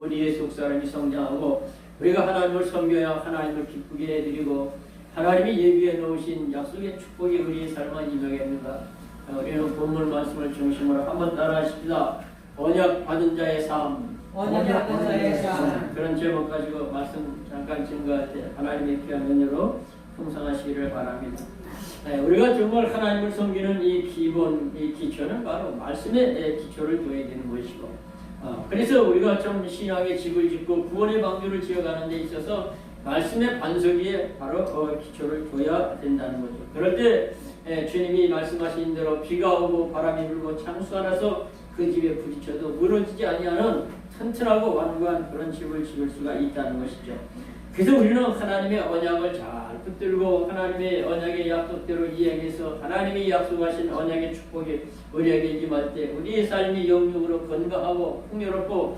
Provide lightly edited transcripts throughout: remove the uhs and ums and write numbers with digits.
우리의 속사람이 성장하고 우리가 하나님을 섬겨야 하나님을 기쁘게 해드리고 하나님이 예비해 놓으신 약속의 축복이 우리의 삶에 임하겠는가. 우리는 본문 말씀을 중심으로 한번 따라하십시다. 언약 받은 자의 삶. 언약 받은 자의 삶. 그런 제목 가지고 말씀 잠깐 증거할 때 하나님의 귀한 은혜로 풍성하시기를 바랍니다. 우리가 정말 하나님을 섬기는 이 기본, 이 기초는 바로 말씀의 기초를 둬야 되는 것이고, 그래서 우리가 좀 신앙의 집을 짓고 구원의 방주를 지어가는 데 있어서 말씀의 반석 위에 바로 기초를 둬야 된다는 거죠. 그럴 때 주님이 말씀하신 대로 비가 오고 바람이 불고 창수 하나서 그 집에 부딪혀도 무너지지 아니하는 튼튼하고 완고한 그런 집을 지을 수가 있다는 것이죠. 그래서 우리는 하나님의 언약을 잘 붙들고 하나님의 언약의 약속대로 이행해서 하나님이 약속하신 언약의 축복이 우리에게 임할 때 우리의 삶이 영육으로 건강하고 풍요롭고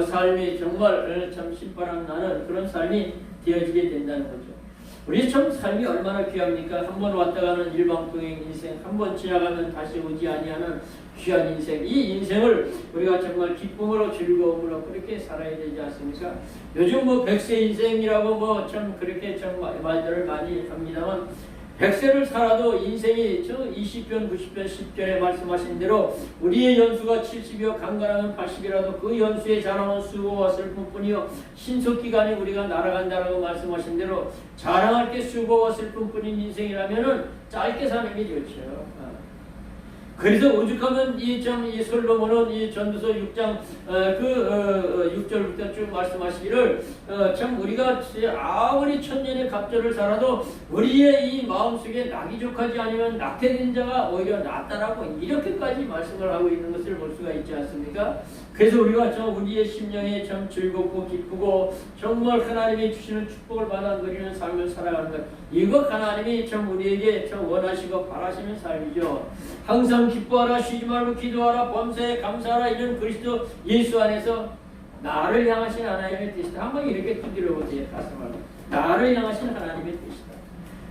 삶이 정말 참 신바람 나는 그런 삶이 되어지게 된다는 거죠. 우리 참 삶이 얼마나 귀합니까? 한 번 왔다 가는 일방통행 인생, 한 번 지나가면 다시 오지 아니하는 귀한 인생, 이 인생을 우리가 정말 기쁨으로 즐거움으로 그렇게 살아야 되지 않습니까? 요즘 뭐 100세 인생이라고 뭐 참 그렇게 참 말들을 많이 합니다만 100세를 살아도 인생이 저 20편, 90편, 10절에 말씀하신 대로 우리의 연수가 70이요 강간하면 80이라도 그 연수의 자랑은 수고와 슬픔뿐이요 신속기간에 우리가 날아간다라고 말씀하신 대로 자랑할 게 수고와 슬픔뿐인 인생이라면은 짧게 사는 게 좋죠. 그래서 오죽하면 이 솔로몬은 이 전도서 6장 6절부터 쭉 말씀하시기를 참 우리가 아무리 천년의 갑절을 살아도 우리의 이 마음속에 낙이족하지 않으면 낙태된 자가 오히려 낫다라고 이렇게까지 말씀을 하고 있는 것을 볼 수가 있지 않습니까? 그래서 우리가 우리의 심령에 참 즐겁고 기쁘고 정말 하나님이 주시는 축복을 받아 누리는 삶을 살아가는 것, 이거 하나님이 참 우리에게 참 원하시고 바라시는 삶이죠. 항상 기뻐하라, 쉬지 말고 기도하라, 범사에 감사하라, 이런 그리스도 예수 안에서 나를 향하신 하나님의 뜻이다. 한번 이렇게 두드려 보세요. 가슴을. 나를 향하신 하나님의 뜻이다.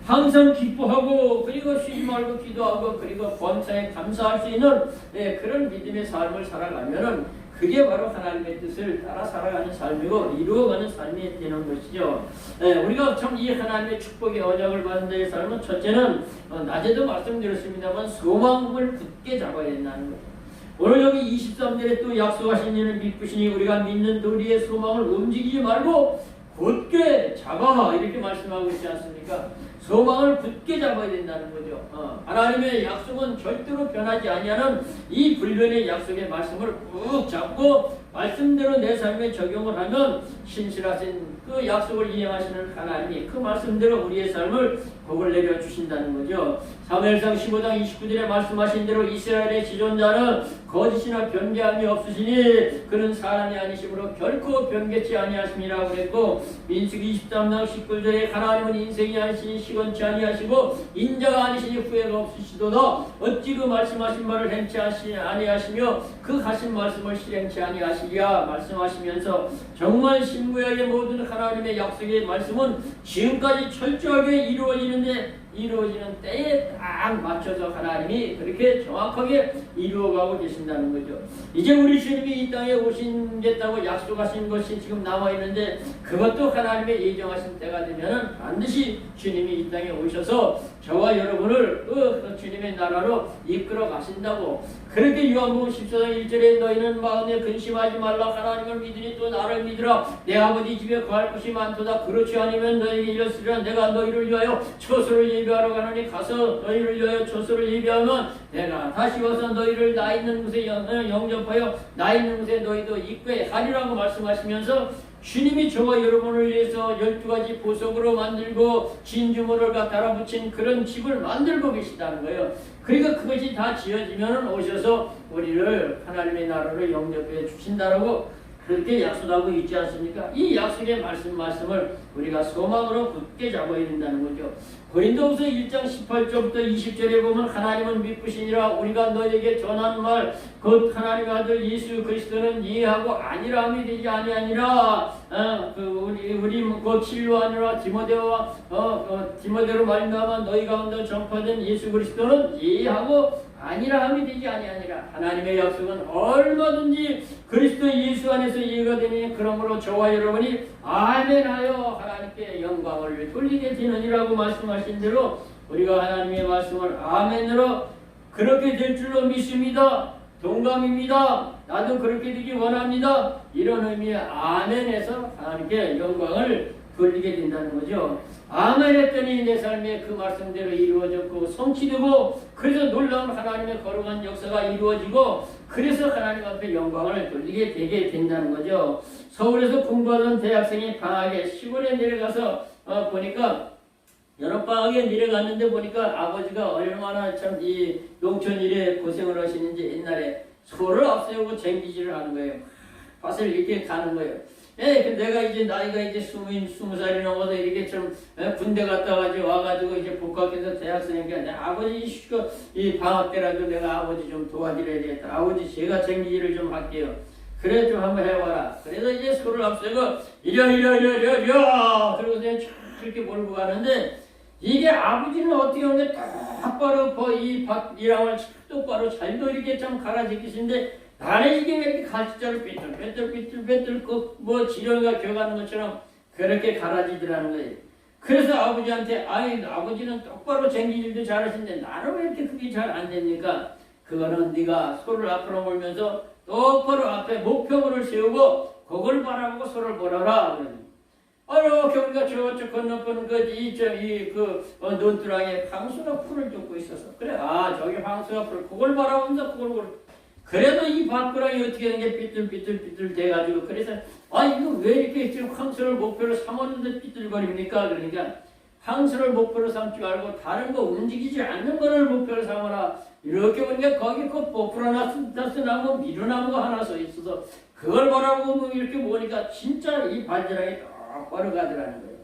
항상 기뻐하고 그리고 쉬지 말고 기도하고 그리고 범사에 감사할 수 있는 그런 믿음의 삶을 살아가면은 그게 바로 하나님의 뜻을 따라 살아가는 삶이고 이루어가는 삶이 되는 것이죠. 우리가 참 이 하나님의 축복의 언약을 받는 데의 삶은 첫째는 낮에도 말씀드렸습니다만 소망을 굳게 잡아야 된다는 거죠. 오늘 여기 23절에 또 약속하신 이는 믿으시니 우리가 믿는 우리의 소망을 움직이지 말고 굳게 잡아 이렇게 말씀하고 있지 않습니까? 소망을 굳게 잡아야 된다는 거죠. 하나님의 약속은 절대로 변하지 아니하는 이 불변의 약속의 말씀을 꾹 잡고 말씀대로 내 삶에 적용을 하면 신실하신 그 약속을 이행하시는 하나님이 그 말씀대로 우리의 삶을 복을 내려주신다는 거죠. 사무엘상 15장 29절에 말씀하신 대로 이스라엘의 지존자는 거짓이나 변개함이 없으시니 그는 사람이 아니시므로 결코 변개치 아니하심이라고 그랬고, 민수기 23장 19절에 하나님은 인생이 아니시니 시건치 아니하시고 인자가 아니시니 후회가 없으시도다 어찌 그 말씀하신 바를 행치 아니하시며 그 하신 말씀을 실행치 아니하시랴 말씀하시면서 정말 신구약의 모든 하나님의 약속의 말씀은 지금까지 철저하게 이루어지는 때에 딱 맞춰서 하나님이 그렇게 정확하게 이루어가고 계신다는 거죠. 이제 우리 주님이 이 땅에 오시겠다고 약속하신 것이 지금 나와 있는데 그것도 하나님의 예정하신 때가 되면 반드시 주님이 이 땅에 오셔서 저와 여러분을 그 주님의 나라로 이끌어 가신다고. 그렇게 요한복음 14장 1절에 너희는 마음에 근심하지 말라 하나님을 믿으니 또 나를 믿으라 내 아버지 집에 거할 곳이 많도다 그렇지 않으면 너희에게 이르시리라 내가 너희를 위하여 처소를 예비하러 가노니 가서 너희를 위하여 처소를 예비하면 내가 다시 와서 너희를 나 있는 곳에 영접하여 나 있는 곳에 너희도 있게 하리라고 말씀하시면서 주님이 저와 여러분을 위해서 12가지 보석으로 만들고 진주문을 달아붙인 그런 집을 만들고 계시다는 거예요. 그러니까 그것이 다 지어지면 오셔서 우리를 하나님의 나라로 영접해 주신다라고 그렇게 약속하고 있지 않습니까? 이 약속의 말씀을 우리가 소망으로 굳게 잡아야 된다는 거죠. 고린도후서 1장 18절부터 20절에 보면 하나님은 믿으시니라 우리가 너에게 전한 말 곧 하나님의 아들 예수 그리스도는 이해하고 아니라함이 되지 아니하니라. 우리 곧 실로아니라 디모데와 디모데로 말미암아 너희 가운데 전파된 예수 그리스도는 이해하고 아니라 함이 되지 아니하니라. 하나님의 약속은 얼마든지 그리스도 예수 안에서 이해가 되니 그러므로 저와 여러분이 아멘하여 하나님께 영광을 돌리게 되느니라고 말씀하신 대로 우리가 하나님의 말씀을 아멘으로 그렇게 될 줄로 믿습니다. 동감입니다. 나도 그렇게 되기 원합니다. 이런 의미의 아멘에서 하나님께 영광을 돌리게 된다는 거죠. 아멘 했더니 내 삶에 그 말씀대로 이루어졌고 성취되고 그래서 놀라운 하나님의 거룩한 역사가 이루어지고 그래서 하나님 앞에 영광을 돌리게 되게 된다는 거죠. 서울에서 공부하던 대학생이 방학에 시골에 내려가서 보니까 여름방학에 내려갔는데 보니까 아버지가 얼마나 참 이 농촌 일에 고생을 하시는지 옛날에 소를 앞세우고 쟁기질을 하는 거예요. 밭을 이렇게 가는 거예요. 내가 이제 나이가 이제 20살이 넘어서 이렇게 좀 군대 갔다 와가지고 이제 복학해서 대학생이니까 내 아버지 이 방학 때라도 내가 아버지 좀 도와드려야 되겠다. 아버지 제가 쟁기질을 좀 할게요. 그래 좀 한번 해봐라. 그래서 이제 소를 앞세고 이려 그러고 그냥 쫙 이렇게 몰고 가는데 이게 아버지는 어떻게 하는데 똑바로 이 밭이랑을 똑바로 잘도 이렇게 좀 갈아제끼시는데 나는 이게 왜 이렇게 갈치자를 삐뚤 뭐 지렁이가 겨가는 것처럼 그렇게 갈아지더라는 거예요. 그래서 아버지한테 아버지는 똑바로 쟁기질도 잘하시는데 나는 왜 이렇게 그게 잘 안 됩니까? 그거는 네가 소를 앞으로 몰면서 똑바로 앞에 목표물을 세우고 그걸 바라보고 소를 몰아라. 이렇게 우리가 저쪽 건너편 논두렁에 황수가 풀을 쫓고 있어서 그래 저기 황수가 풀 그걸 바라보면서 그걸 그래도 이 밭구랑이 어떻게 된 게 삐뚤 돼가지고 그래서 이거 왜 이렇게 지금 황수를 목표로 삼았는데 삐뚤거립니까? 그러니까 황수를 목표로 삼지 말고 다른 거 움직이지 않는 거를 목표로 삼아라. 이렇게 보니까 거기 그 포프라나스 나무 미루나무가 하나 서 있어서 그걸 바라보고 이렇게 보니까 진짜 이 발자락이 똑바로 가더라는 거예요.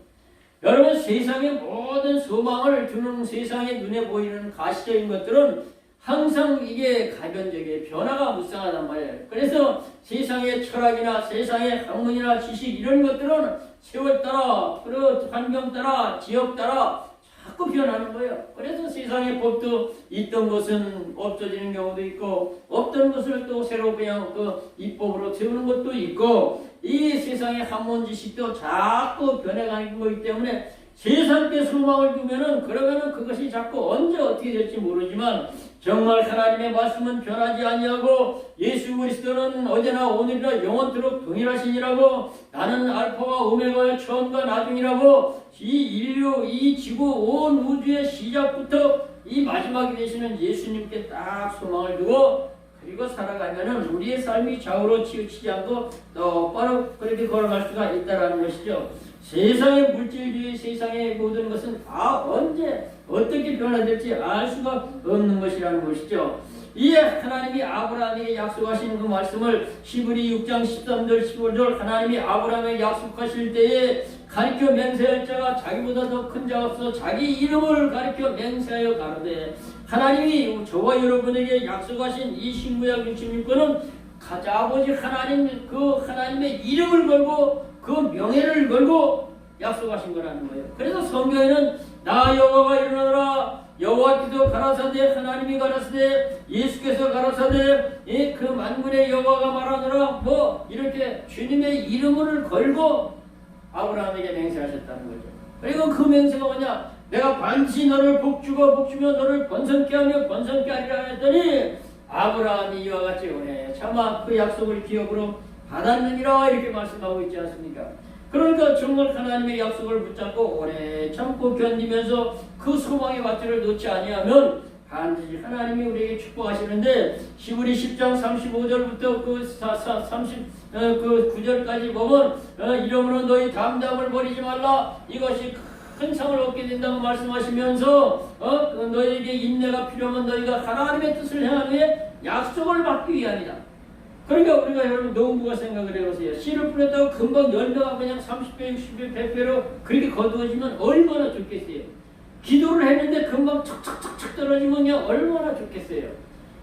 여러분 세상의 모든 소망을 주는 세상의 눈에 보이는 가시적인 것들은 항상 이게 가변적이에요. 변화가 무쌍하단 말이에요. 그래서 세상의 철학이나 세상의 학문이나 지식 이런 것들은 세월 따라 그리고 환경 따라 지역 따라 자꾸 변하는 거예요. 그래서 세상의 법도 있던 것은 없어지는 경우도 있고 없던 것을 또 새로 그냥 그 입법으로 세우는 것도 있고 이 세상의 학문 지식도 자꾸 변해가는 거기 때문에 세상께 소망을 두면은 그러면은 그것이 자꾸 언제 어떻게 될지 모르지만 정말 하나님의 말씀은 변하지 아니하고 예수 그리스도는 어제나 오늘이나 영원토록 동일하시니라고 나는 알파와 오메가의 처음과 나중이라고 이 인류 이 지구 온 우주의 시작부터 이 마지막이 되시는 예수님께 딱 소망을 두고 그리고 살아가면은 우리의 삶이 좌우로 치우치지 않고 똑바로 그렇게 걸어갈 수가 있다라는 것이죠. 세상의 물질주의, 세상의 모든 것은 다 언제 어떻게 변화될지 알 수가 없는 것이라는 것이죠. 이에 하나님이 아브라함에게 약속하신 그 말씀을 히브리 6장 13절 15절 하나님이 아브라함에게 약속하실 때에 가르쳐 맹세할 자가 자기보다 더 큰 자가 없어 자기 이름을 가르쳐 맹세하여 가로되 하나님이 저와 여러분에게 약속하신 이 신구약 66권은 아버지 하나님 그 하나님의 이름을 걸고 그 명예를 걸고 약속하신 거라는 거예요. 그래서 성경에는 나 여호와가 일어나라 여호와께서 가라사대 하나님이 가라사대 예수께서 가라사대 그 만군의 여호와가 말하노라 뭐 이렇게 주님의 이름을 걸고 아브라함에게 맹세하셨다는 거죠. 그리고 그 맹세가 뭐냐? 내가 반드시 너를 복주며 너를 번성케 하며 번성케 하리라 했더니 아브라함이 이와 같이 오래 차마 그 약속을 기업으로 받았느니라 이렇게 말씀하고 있지 않습니까? 그러니까 정말 하나님의 약속을 붙잡고 오래 참고 견디면서 그 소망의 밧줄을 놓지 아니하면 반드시 하나님이 우리에게 축복하시는데 히브리 10장 35절부터 그 9절까지 보면 이러므로 너희 담담을 버리지 말라 이것이 큰 상을 얻게 된다고 말씀하시면서 너희에게 인내가 필요하면 너희가 하나님의 뜻을 행한 후에 약속을 받기 위함이다. 그러니까 우리가 여러분 농부가 생각을 해보세요. 씨를 뿌렸다고 금방 열매가 그냥 30배, 60배, 100배로 그렇게 거두어지면 얼마나 좋겠어요. 기도를 했는데 금방 척척척척 떨어지면 그냥 얼마나 좋겠어요.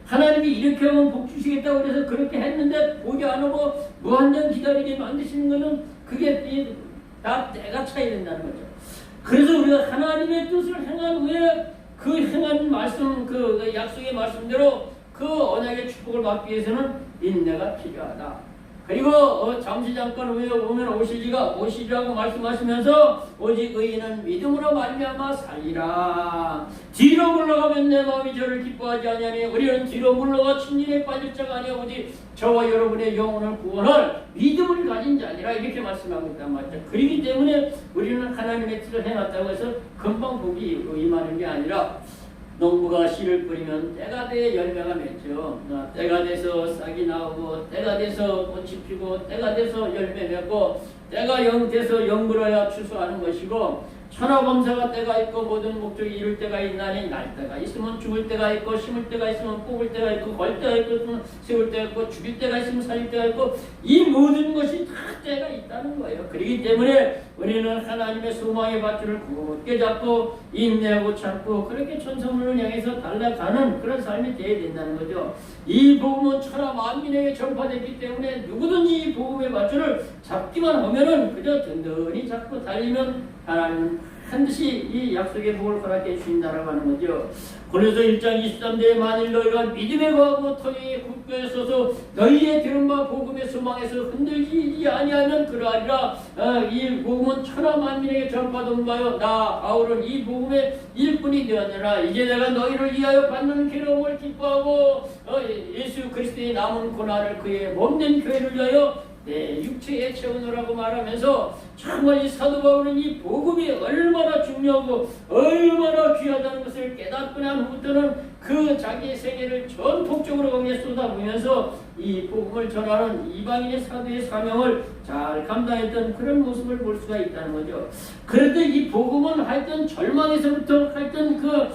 하나님이 이렇게 하면 복 주시겠다고 그래서 그렇게 했는데 복이 안 오고 무한정 기다리게 만드시는 거는 그게 다 때가 차야 된다는 거죠. 그래서 우리가 하나님의 뜻을 행한 후에 그 행한 말씀, 그 약속의 말씀대로 그 언약의 축복을 받기 위해서는 인내가 필요하다. 그리고 잠시 잠깐 후에 오면 오시리라고 말씀하시면서 오직 의인은 믿음으로 말미암아 살리라. 뒤로 물러가면 내 마음이 저를 기뻐하지 아니하니 우리는 뒤로 물러가 침륜에 빠질 자가 아니라 오직 저와 여러분의 영혼을 구원할 믿음을 가진 자니라 이렇게 말씀하고 있단 말이죠. 그렇기 때문에 우리는 하나님의 뜻을 해놨다고 해서 금방 복이 임하는 게 아니라 농부가 씨를 뿌리면 때가 돼 열매가 맺죠. 때가 돼서 싹이 나오고 때가 돼서 꽃이 피고 때가 돼서 열매 맺고 때가 돼서 영불어야 추수하는 것이고 천하범사가 때가 있고 모든 목적이 이룰 때가 있나니 날 때가 있으면 죽을 때가 있고 심을 때가 있으면 뽑을 때가 있고 걸 때가 있고 세울 때가 있고 죽일 때가 있으면 살릴 때가 있고 이 모든 것이 다 때가 있다는 거예요. 그렇기 때문에 우리는 하나님의 소망의 밧줄을 굳게 잡고 인내하고 참고 그렇게 천성문을 향해서 달려가는 그런 삶이 되어야 된다는 거죠. 이 복음은 천하 만민에게 전파됐기 때문에 누구든지 이 복음의 밧줄을 잡기만 하면은 그저 든든히 잡고 달리면 하나님은 반드시 이 약속의 복을 허락해 주신다라고 하는 거죠. 고린도서 1장 23절에 만일 너희가 믿음에 거하고 터에 굳게 서서 너희의 들은 바 복음의 소망에서 흔들리지 아니하면 그러하리라. 이 복음은 천하 만민에게 전파된 바요 나 바울은 이 복음의 일꾼이 되었느라 이제 내가 너희를 위하여 받는 괴로움을 기뻐하고 예수 그리스도의 남은 고난을 그의 몸된 교회를 위하여 내 육체에 채우노라고 말하면서 정말 이 사도 바울은 이 복음이 얼마나 중요하고 얼마나 귀하다는 것을 깨닫고 난 후부터는 그 자기의 세계를 전폭적으로 거기에 쏟아부으면서 이 복음을 전하는 이방인의 사도의 사명을 잘 감당했던 그런 모습을 볼 수가 있다는 거죠. 그런데 이 복음은 하여튼 절망에서부터 하여튼 그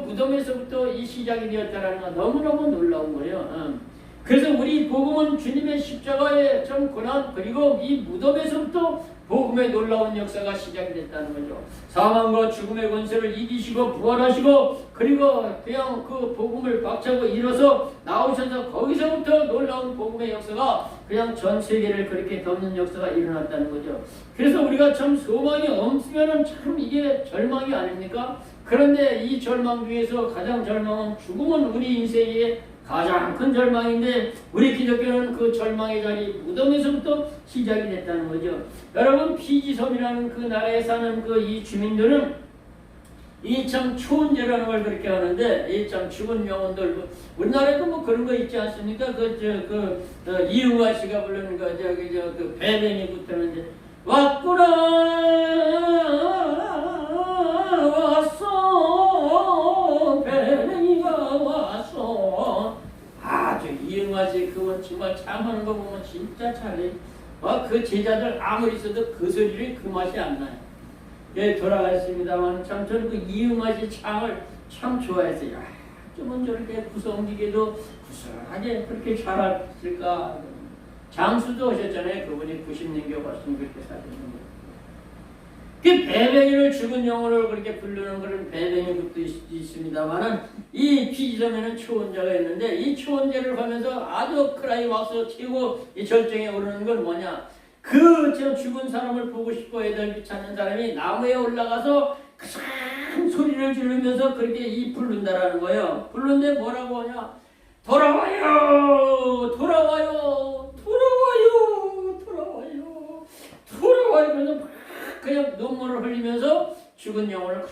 무덤에서부터 이 시작이 되었다는 건 너무너무 놀라운 거예요. 그래서 우리 복음은 주님의 십자가의 전 고난 그리고 이 무덤에서부터 복음의 놀라운 역사가 시작이 됐다는 거죠. 사망과 죽음의 권세를 이기시고 부활하시고 그리고 그냥 그 복음을 박차고 일어서 나오셔서 거기서부터 놀라운 복음의 역사가 그냥 전 세계를 그렇게 덮는 역사가 일어났다는 거죠. 그래서 우리가 참 소망이 없으면 참 이게 절망이 아닙니까? 그런데 이 절망 중에서 가장 절망은 죽음은 우리 인생의 가장 큰 절망인데 우리 기독교는 그 절망의 자리 무덤에서부터 시작이 됐다는 거죠. 여러분 피지섬이라는 그 나라에 사는 그 이 주민들은 이 참 초혼제라는 걸 그렇게 하는데 이 참 죽은 영혼들 우리나라에도 뭐 그런 거 있지 않습니까? 이응화 씨가 부르는 그 배뱅이 붙었는데 왔구나 왔어 배뱅이가 왔어. 저 이응화 씨 그건 정말 참하는 거 보면 진짜 잘해. 그 제자들 아무리 있어도 그 소리를 그 맛이 안 나요. 예, 돌아갔습니다만 참 저는 그 이응화 씨 창을 참 좋아했어요. 좀 저렇게 구성지게도 구수하게 그렇게 잘했을까. 장수도 오셨잖아요. 그분이 90년경 왔으면 그렇게 사셨는 거예요. 그 배뱅이를 죽은 영혼을 그렇게 부르는 그런 배뱅이도 있습니다만은 이 피지섬에는 초혼자가 있는데 이 초혼제를 하면서 아주 크라이막스 최고 이 절정에 오르는 건 뭐냐? 저 죽은 사람을 보고 싶고 애달피 찾는 사람이 나무에 올라가서 큰 소리를 지르면서 그렇게 이 부른다라는 거예요. 부르는데 뭐라고 하냐? 돌아와요, 돌아와요, 돌아와요, 돌아와요, 돌아와요. 그래서 그냥 눈물을 흘리면서 죽은 영혼을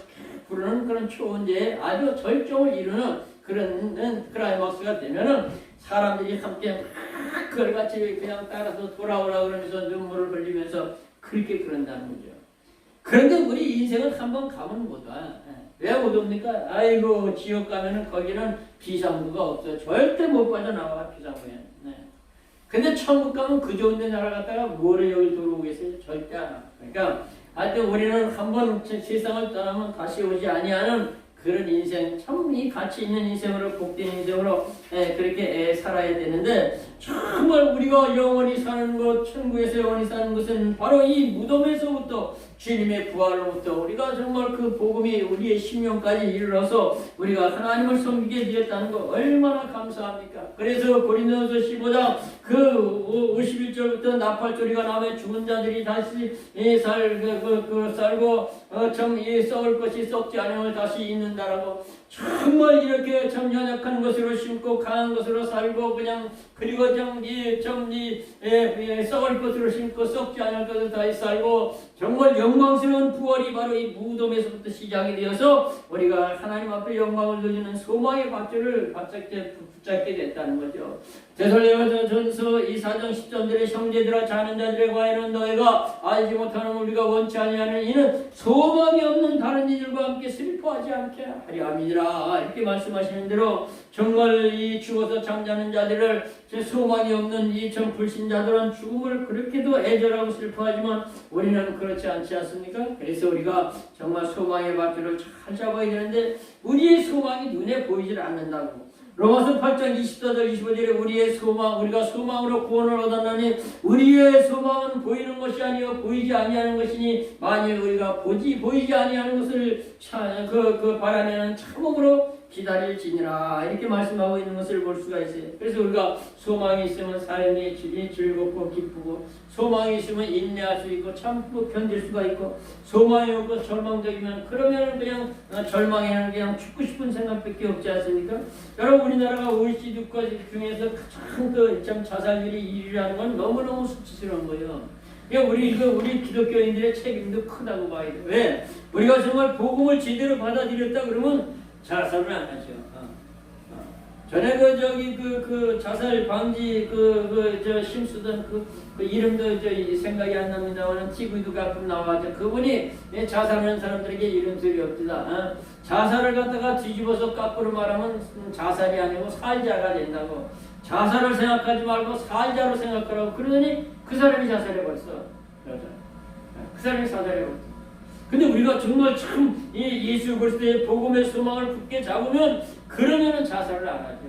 부르는 그런 초혼제에 아주 절정을 이루는 그런 크라이막스가 되면은 사람들이 함께 그걸 같이 그냥 따라서 돌아오라 그러면서 눈물을 흘리면서 그렇게 그런다는 거죠. 그런데 우리 인생은 한번 가면 못 와. 왜 못 옵니까? 아이고 지옥 가면은 거기는 비상구가 없어요. 절대 못 빠져나와 비상구에. 네. 근데 천국 가면 그 좋은 데 날아갔다가 뭐를 여기 들어오겠어요? 절대 안 와. 그러니까 하여튼 우리는 한번 세상을 떠나면 다시 오지 아니하는 그런 인생, 참 이 가치 있는 인생으로 복된 인생으로 그렇게 살아야 되는데 정말 우리가 영원히 사는 것, 천국에서 영원히 사는 것은 바로 이 무덤에서부터 주님의 부활로부터 우리가 정말 그 복음이 우리의 심령까지 이르러서 우리가 하나님을 섬기게 되었다는 거 얼마나 감사합니까? 그래서 고린도서 15장 그 51절부터 나팔소리가 나며 죽은 자들이 다시 살고 참 썩을 것이 썩지 않음을 다시 잊는다라고. 정말 이렇게 참 연약한 것으로 심고 강한 것으로 살고 그냥 그리고 썩을 것으로 심고 썩지 않을 것으로 다시 살고 정말 영광스러운 부활이 바로 이 무덤에서부터 시작이 되어서 우리가 하나님 앞에 영광을 돌리는 소망의 밧줄을 붙잡게 됐다는 거죠. 데살로니가전서 2장 10절에 형제들아 자는 자들에 관하여는 너희가 알지 못하는 우리가 원치 아니하는 이는 소망이 없는 다른 이들과 함께 슬퍼하지 않게 하리 함이니라. 이렇게 말씀하시는 대로 정말 이 죽어서 잠자는 자들을 소망이 없는 이 전 불신자들은 죽음을 그렇게도 애절하고 슬퍼하지만 우리는 그렇지 않지 않습니까? 그래서 우리가 정말 소망의 밧줄을 잘 잡아야 되는데 우리의 소망이 눈에 보이질 않는다고. 로마서 8장 24절 25절에 우리의 소망 우리가 소망으로 구원을 얻었나니 우리의 소망은 보이는 것이 아니요 보이지 아니하는 것이니 만일 우리가 보이지 아니하는 것을 바라면은 참음으로 기다릴지니라. 이렇게 말씀하고 있는 것을 볼 수가 있어요. 그래서 우리가 소망이 있으면 삶이 즐겁고 기쁘고 소망이 있으면 인내할 수 있고 참고 견딜 수가 있고 소망이 없고 절망적이면 그러면 그냥 절망에는 그냥 죽고 싶은 생각밖에 없지 않습니까? 여러분 우리나라가 OECD 국가 중에서 가장 참 자살률이 1위라는 건 너무너무 수치스러운 거예요. 그러니까 우리 기독교인들의 책임도 크다고 봐야 돼요. 왜? 우리가 정말 복음을 제대로 받아들였다 그러면 자살은 안 하죠. 전에 그 자살 방지 심수던 그 이름도 생각이 안 납니다만 TV도 가끔 나와죠. 그분이 자살하는 사람들에게 이런 소리 없다. 자살을 갖다가 뒤집어서 거꾸로 말하면 자살이 아니고 살자가 된다고. 자살을 생각하지 말고 살자로 생각하라고. 그러더니 그 사람이 자살해버렸어. 그 사람이 자살해버렸어. 근데 우리가 정말 참 예수 그리스도의 복음의 소망을 굳게 잡으면 그러면은 자살을 안 하죠.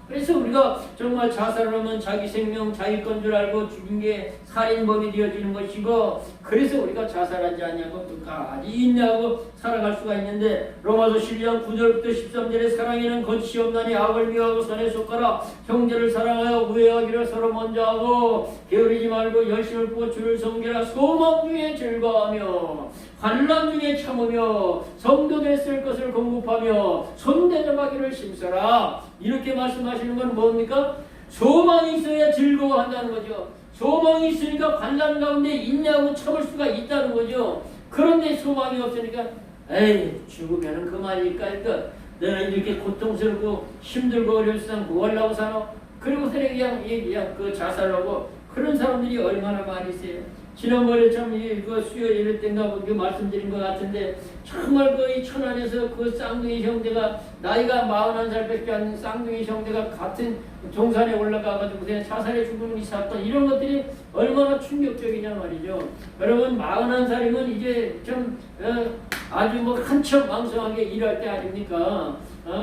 그래서 우리가 정말 자살을 하면 자기 생명 자기 건 줄 알고 죽인 게 살인범이 되어지는 것이고 그래서 우리가 자살하지 않냐고 끝까지 인내하고 살아갈 수가 있는데 로마서 12장 9절부터 13절에 사랑에는 거짓이 없나니 악을 미워하고 선에 속하라 형제를 사랑하여 우애하기를 서로 먼저 하고 게으르지 말고 열심을 보고 주를 섬기라 소망 중에 즐거워하며 환난 중에 참으며 성도들 쓸 것을 공급하며 손대접하기를 심써라. 이렇게 말씀하시는 건 뭡니까? 소망이 있어야 즐거워한다는 거죠. 소망이 있으니까 환난 가운데 인내하고 참을 수가 있다는 거죠. 그런데 소망이 없으니까 에이 죽으면 그만일까 할까 너는 이렇게 고통스럽고 힘들고 어려운 세상 뭐 하려고 사노? 그리고 그냥 그 자살하고 그런 사람들이 얼마나 많이 있어요. 지난번에 참 수요일 때인가 말씀드린 것 같은데 정말 이 천안에서 그 쌍둥이 형제가 나이가 41살밖에 안 되는 쌍둥이 형제가 같은 동산에 올라가가지고 그냥 자살해 죽는 이 사건 이런 것들이 얼마나 충격적이냐 말이죠. 여러분 41살이면 이제 좀 아주 한참 왕성하게 일할 때 아닙니까?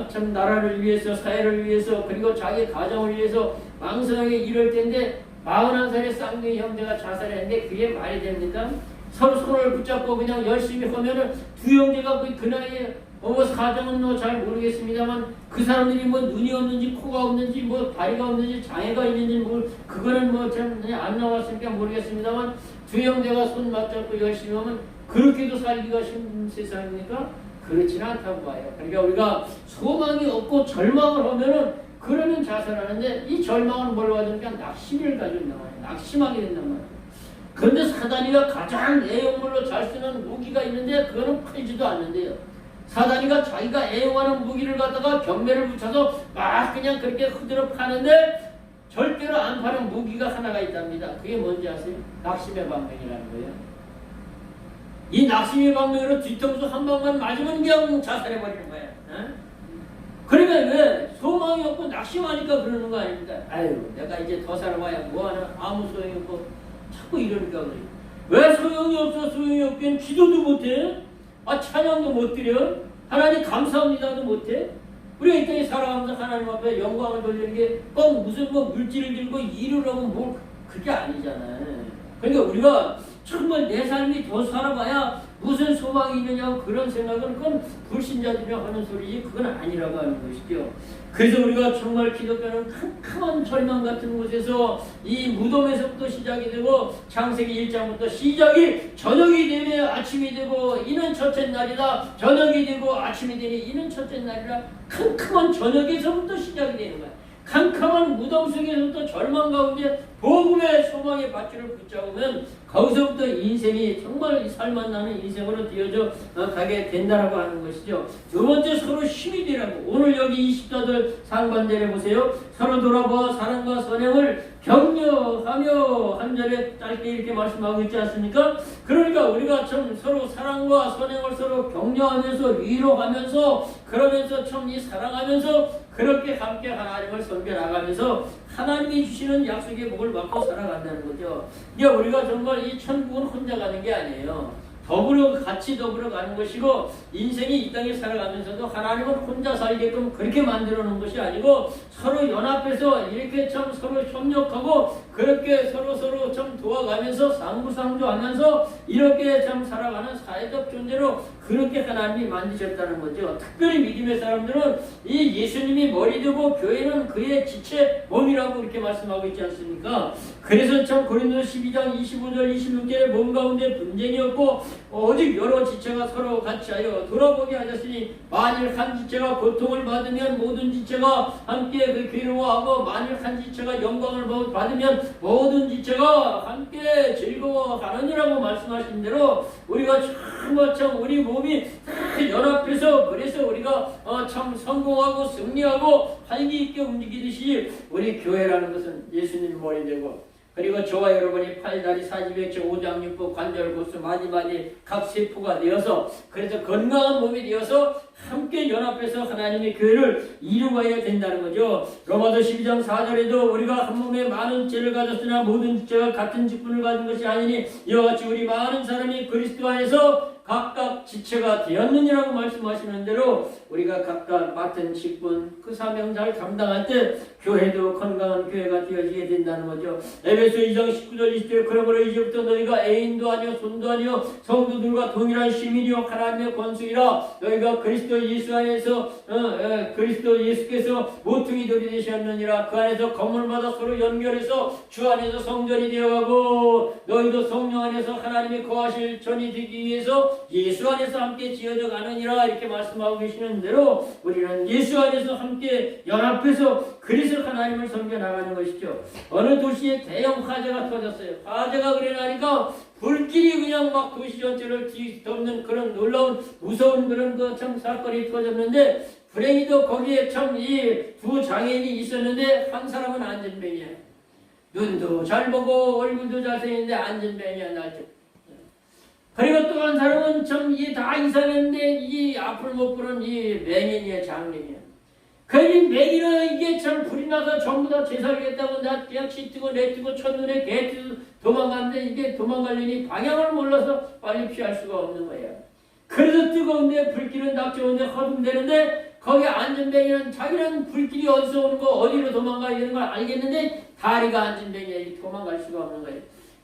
참 나라를 위해서 사회를 위해서 그리고 자기 가정을 위해서 왕성하게 일할 때인데 41살의 쌍둥이 형제가 자살했는데 그게 말이 됩니까? 서로 손을 붙잡고 그냥 열심히 하면은 두 형제가 그 나이에 가정은 잘 모르겠습니다만 그 사람들이 눈이 없는지 코가 없는지 다리가 없는지 장애가 있는지 그거는 참 안 나왔으니까 모르겠습니다만 두 형제가 손 맞잡고 열심히 하면 그렇게도 살기가 힘든 세상입니까? 그렇지는 않다고 봐요. 그러니까 우리가 소망이 없고 절망을 하면은 그러면 자살하는데 이 절망은 뭘 가지니까 낙심을 가진단 말이에요. 낙심하게 된단 말이에요. 그런데 사단이가 가장 애용물로 잘 쓰는 무기가 있는데 그거는 팔지도 않는데요. 사단이가 자기가 애용하는 무기를 갖다가 경매를 붙여서 막 그냥 그렇게 흐드러 파는데 절대로 안 파는 무기가 하나가 있답니다. 그게 뭔지 아세요? 낙심의 방맹이라는 거예요. 이 낙심의 방맹으로 뒤통수 한 방만 맞으면 그냥 자살해버리는 거예요. 그러니까 왜 소망이 없고 낙심하니까 그러는 거 아닙니까? 아유 내가 이제 더 살아봐야 뭐하나 아무 소용이 없고 자꾸 이러니까 그래요. 왜 소용이 없어? 소용이 없긴 기도도 못해? 찬양도 못 드려? 하나님 감사합니다도 못해? 우리가 이 땅에 살아가면서 하나님 앞에 영광을 돌리는 게 꼭 무슨 물질을 들고 일을 하면 그게 아니잖아요. 그러니까 우리가 정말 내 삶이 더 살아봐야 무슨 소망이 있느냐 그런 생각은 그건 불신자들이 하는 소리지 그건 아니라고 하는 것이죠. 그래서 우리가 정말 기독교는 캄캄한 절망 같은 곳에서 이 무덤에서부터 시작이 되고 창세기 1장부터 시작이 저녁이 되면 아침이 되고 이는 첫째 날이다. 저녁이 되고 아침이 되니 이는 첫째 날이라 캄캄한 저녁에서부터 시작이 되는 거야. 캄캄한 무덤 속에서부터 절망 가운데 복음의 소망의 밧줄을 붙잡으면 거기서부터 인생이 정말 살만나는 인생으로 되어져 가게 된다라고 하는 것이죠. 두 번째 서로 힘이 되라고. 오늘 여기 20자들 상반절에 보세요. 서로 돌아보아 사랑과 선행을 격려하며 한 절에 짧게 이렇게 말씀하고 있지 않습니까? 그러니까 우리가 참 서로 사랑과 선행을 서로 격려하면서 위로하면서 그러면서 참 이 사랑하면서 그렇게 함께 하나님을 섬겨 나가면서 하나님이 주시는 약속의 복을 받고 살아간다는 거죠. 그러니까 우리가 정말 이 천국은 혼자 가는 게 아니에요. 같이 더불어 가는 것이고 인생이 이 땅에 살아가면서도 하나님은 혼자 살게끔 그렇게 만들어 놓은 것이 아니고 서로 연합해서 이렇게 참 서로 협력하고 그렇게 서로 참 도와가면서 상부상조하면서 이렇게 참 살아가는 사회적 존재로 그렇게 하나님이 만드셨다는 거죠. 특별히 믿음의 사람들은 이 예수님이 머리 되고 교회는 그의 지체 몸이라고 이렇게 말씀하고 있지 않습니까? 그래서 참 고린도서 12장 25절 26절에 몸 가운데 분쟁이 없고 오직 여러 지체가 서로 같이 하여 돌아보게 하셨으니 만일 한 지체가 고통을 받으면 모든 지체가 함께 그 괴로워하고 만일 한 지체가 영광을 받으면 모든 지체가 함께 즐거워하느니라고 말씀하신 대로 우리가 참 우리 몸이 연합해서 그래서 우리가 참 성공하고 승리하고 활기 있게 움직이듯이 우리 교회라는 것은 예수님 머리 되고 그리고 저와 여러분이 팔다리 사지백체 오장육부 관절 골수 마디마디 각 세포가 되어서 그래서 건강한 몸이 되어서 함께 연합해서 하나님의 교회를 이루어야 된다는 거죠. 로마서 12장 4절에도 우리가 한 몸에 많은 죄를 가졌으나 모든 지체가 같은 직분을 가진 것이 아니니 이와 같이 우리 많은 사람이 그리스도 안에서 각각 지체가 되었느니라고 말씀하시는 대로 우리가 각각 맡은 직분 그 사명 잘 감당할 때 교회도 건강한 교회가 되어지게 된다는 거죠. 에베소 2장 19절 20절 그러므로 이제부터 너희가 애인도 아니요 손도 아니요 성도들과 동일한 시민이요 하나님의 권속이라 너희가 그리스도 예수 안에서 그리스도 예수께서 모퉁이돌이 되셨느니라 그 안에서 건물마다 서로 연결해서 주 안에서 성전이 되어가고 너희도 성령 안에서 하나님의 거하실 전이 되기 위해서 예수 안에서 함께 지어져 가느니라 이렇게 말씀하고 계시는 대로 우리는 예수 안에서 함께 연합해서 그래서 하나님을 섬겨 나가는 것이죠. 어느 도시에 대형 화재가 터졌어요. 화재가 그래 나니까 불길이 그냥 막 도시 전체를 뒤덮는 그런 놀라운 무서운 그런 참 사건이 터졌는데 불행히도 거기에 참 이 두 장애인이 있었는데 한 사람은 안전뱅이야. 눈도 잘 보고 얼굴도 잘생겼는데 안전뱅이야 날짜. 그리고 또 한 사람은 참 이게 다 이상했는데 이 앞을 못 보는 이 맹인이야 장님이야. 그 맹인은 이게 참 불이 나서 전부 다 제살겠다고 나 그냥 치뜨고 내뜨고 첫눈에 개뜨고 도망갔는데 이게 도망가려니 방향을 몰라서 빨리 피할 수가 없는 거야. 그래서 뜨거운데 불길은 딱 좋은데 허둥대는데 거기 안전뱅이는 자기는 불길이 어디서 오는 거 어디로 도망가야 되는 걸 알겠는데 다리가 안전뱅이야. 도망갈 수가 없는 거야.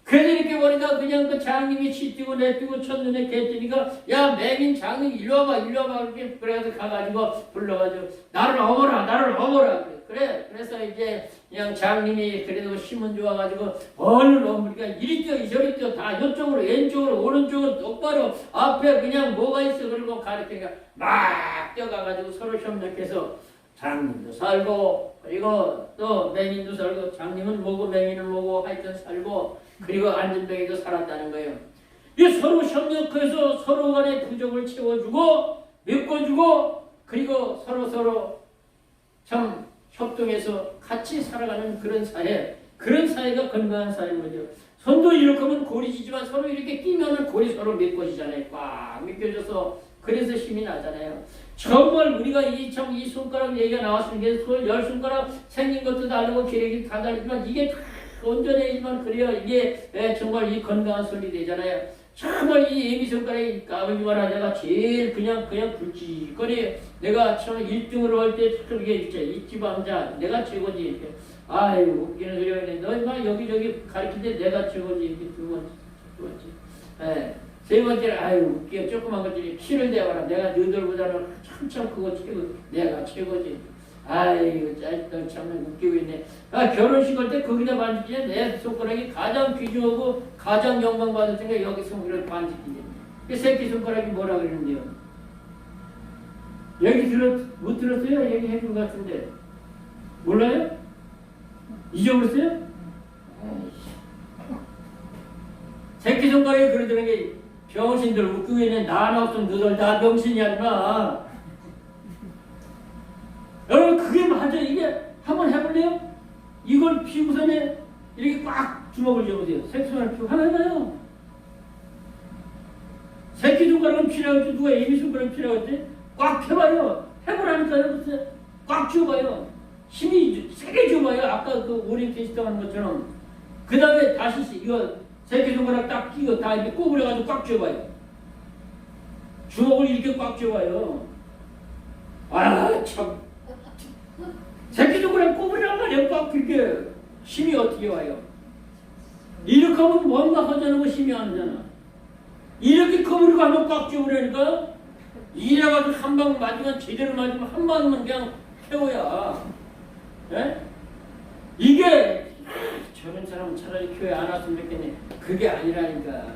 그래서 이렇게 보니까 그냥 그 장님이 치뜨고 내뜨고 첫눈에 개뜨니까 야 맹인 장님 일로 와봐 이렇게 그래서 가가지고 불러가지고 나를 어머라 그래서 이제 그냥 장님이 그래도 힘은 좋아가지고 얼른 어머니까 이리 뛰어 저리 뛰어 다 이쪽으로 왼쪽으로 오른쪽으로 똑바로 앞에 그냥 뭐가 있어 그러고 가르치니까 막 뛰어가가지고 서로 협력해서 장님도 살고 그리고 또 맹인도 살고 장님은 뭐고 맹인은 뭐고 하여튼 살고 그리고 안전뱅이도 살았다는 거예요. 이 서로 협력해서 서로 간의 부족을 채워주고 메꿔주고 그리고 서로 참 협동해서 같이 살아가는 그런 사회가 건강한 사회인 거죠. 손도 이렇게 하면 고리지지만 서로 이렇게 끼면은 고리 서로 메꿔지잖아요. 꽉 메껴져서 그래서 힘이 나잖아요. 정말 우리가 이 손가락 얘기가 나왔으니까 10손가락 생긴 것도 다르고 계획이 다 다르지만 이게 온전해야지만 그래야 이게 정말 이 건강한 손이 되잖아요. 정말 이 애미손가락이 까불기만 하다가 제일 그냥 굵직거리 내가 처음 1등으로 할 때 이게 이 지방자 내가 최고지 이렇게 아유 웃기는 소리가 있네. 너 인마 여기저기 가르칠 때 내가 최고지 이렇게 두 번째 세 번째는 아유 웃겨 조그만 것들이 키를 대봐라. 내가 너희들보다는 한참 그거 최고 내가 최고지. 아이고 짜증나 참 웃기고 있네. 아 결혼식 할 때 거기다 반지키냐 내 손가락이 가장 귀중하고 가장 영광받을 때가 여기 손가락 반지키냐. 그 새끼 손가락이 뭐라 그러는데요? 얘기 못 들었어요? 얘기해 준 것 같은데 몰라요? 잊어버렸어요? 새끼 손가락이 그러더라는 게 병신들 웃기고 있는 나 하나 없으면 너들 다 병신이야 인마. 여러분 그게 맞아. 이게 한번 해볼래요? 이걸 피우선에 이렇게 꽉 주먹을 쥐어보세요. 새끼 손가락 피우고 한번 해봐요. 새끼 손가락은 피라고 했지 누가 애미 손가락 피라고 했지? 꽉 해봐요. 해보라니까요. 꽉 쥐어봐요. 힘이 세게 쥐어봐요. 아까 그 오린 캐스터 하는 것처럼. 그 다음에 다시 이거 새끼 손가락 딱 끼고 다 이렇게 꼬부려가지고 꽉 쥐어봐요. 주먹을 이렇게 꽉 쥐어봐요. 아 참. 새끼 손가락 꼬부리란 말이야. 꽉 이렇게 힘이 어떻게 와요? 이렇게 하면 뭔가 하자는 거 힘이 안 나잖아. 이렇게 꼬부리고 하면 꽉 쥐어버리니까 이래가지고 한 방 맞으면 제대로 맞으면 한 방이면 그냥 태워야. 예? 이게 저런 사람은 차라리 교회 안 왔으면 좋겠네. 그게 아니라니까.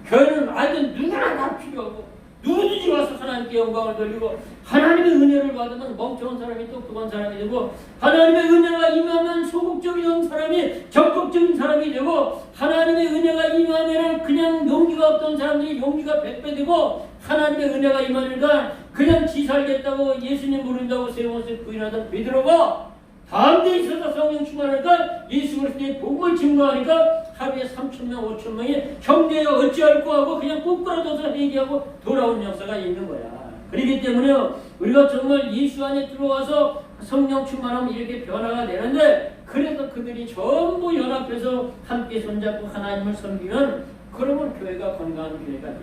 교회는 완전 누구나 다 필요하고 누구든지 와서 하나님께 영광을 돌리고 하나님의 은혜를 받으면 멍청한 사람이 똑똑한 사람이 되고 하나님의 은혜가 임하면 소극적인 사람이 적극적인 사람이 되고 하나님의 은혜가 임하면 그냥 용기가 없던 사람들이 용기가 100배 되고 하나님의 은혜가 임하니까 그냥 지 살겠다고 예수님 부른다고 세 번째 부인하던 베드로가 다음 데 있어서 성령 충만하니까 예수 그리스도의 복음을 증거하니까 하루에 3,000명, 5,000명이 형제여 어찌할꼬 하고 그냥 꼬꾸라져서 회개하고 돌아온 역사가 있는 거야. 그렇기 때문에 우리가 정말 예수 안에 들어와서 성령 충만하면 이렇게 변화가 되는데 그래서 그들이 전부 연합해서 함께 손잡고 하나님을 섬기면 그러면 교회가 건강한 교회가 돼.